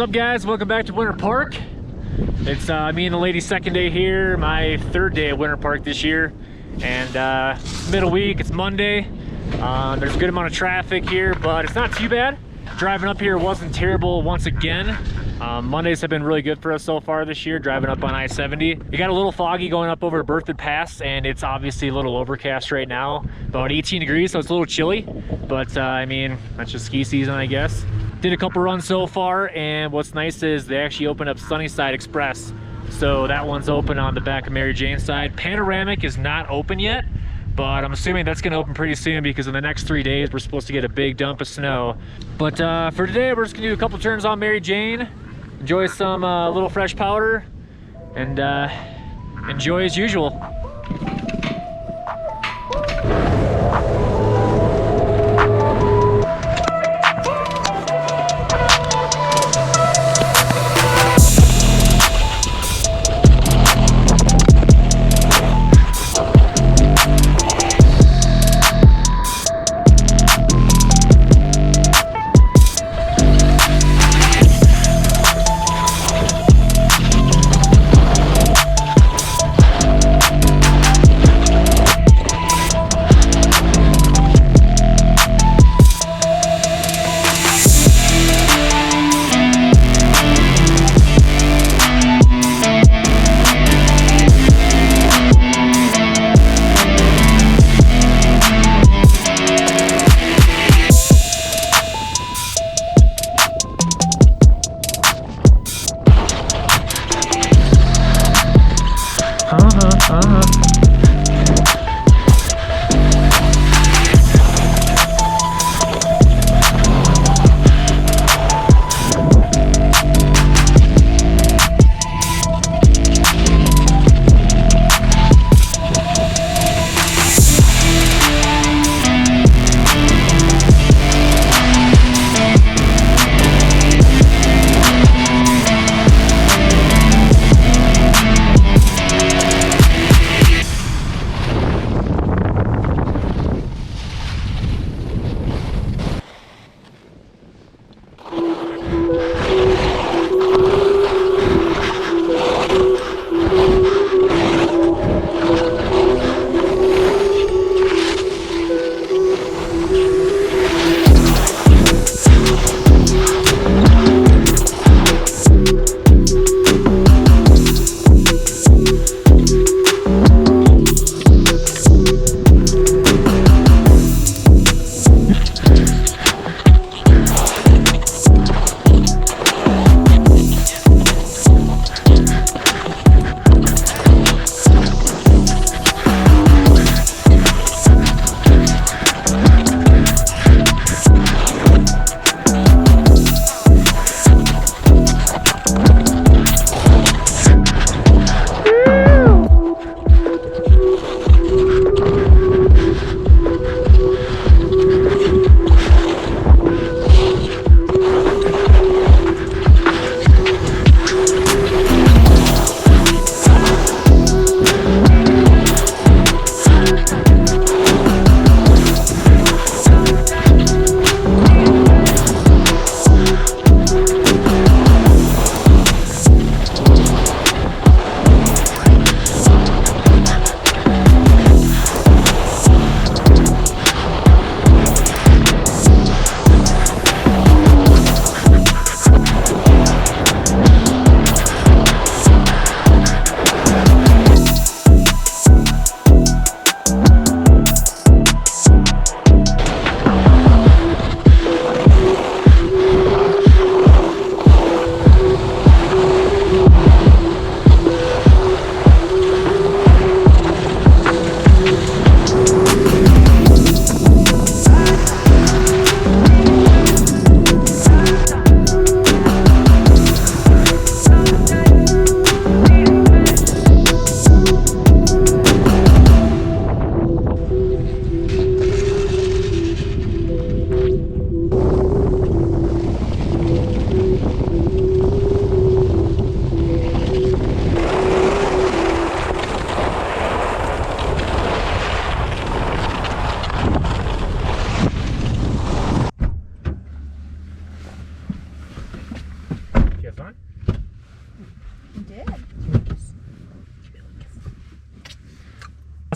up, guys? Welcome back to Winter Park. It's me and the lady's second day here, my third day at Winter Park this year. And middle week, it's Monday. There's a good amount of traffic here, but it's not too bad. Driving up here wasn't terrible once again. Mondays have been really good for us so far this year, driving up on I-70. It got a little foggy going up over Berthoud Pass, and it's obviously a little overcast right now. About 18 degrees, so it's a little chilly. But I mean, that's just ski season, I guess. Did a couple runs so far, and what's nice is they actually opened up Sunnyside Express. So that one's open on the back of Mary Jane's side. Panoramic is not open yet, but I'm assuming that's gonna open pretty soon because in the next 3 days, we're supposed to get a big dump of snow. But for today, we're just gonna do a couple turns on Mary Jane, enjoy some little fresh powder, and enjoy as usual.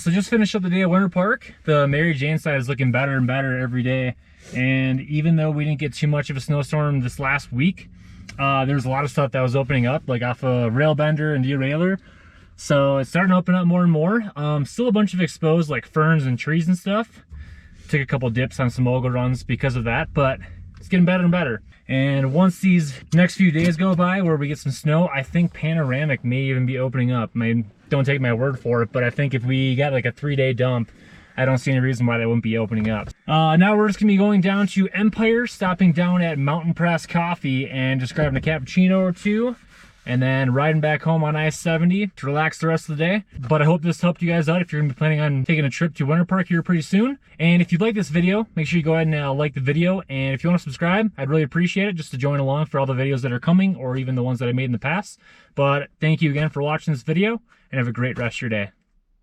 So just finished up the day at Winter Park. The Mary Jane side is looking better and better every day. And even though we didn't get too much of a snowstorm this last week, there's a lot of stuff that was opening up, like off a rail bender and derailleur. So it's starting to open up more and more. Still a bunch of exposed like ferns and trees and stuff. Took a couple dips on some mogul runs because of that, but it's getting better and better. And once these next few days go by where we get some snow, I think Panoramic may even be opening up. I mean, don't take my word for it, but I think if we got like a 3-day dump, I don't see any reason why they wouldn't be opening up. Now we're just gonna be going down to Empire, stopping down at Mountain Press Coffee and just grabbing a cappuccino or two, and then riding back home on I-70 to relax the rest of the day. But I hope this helped you guys out if you're gonna be planning on taking a trip to Winter Park here pretty soon. And if you like this video, make sure you go ahead and like the video. And if you want to subscribe, I'd really appreciate it, just to join along for all the videos that are coming, or even the ones that I made in the past. But thank you again for watching this video, and have a great rest of your day.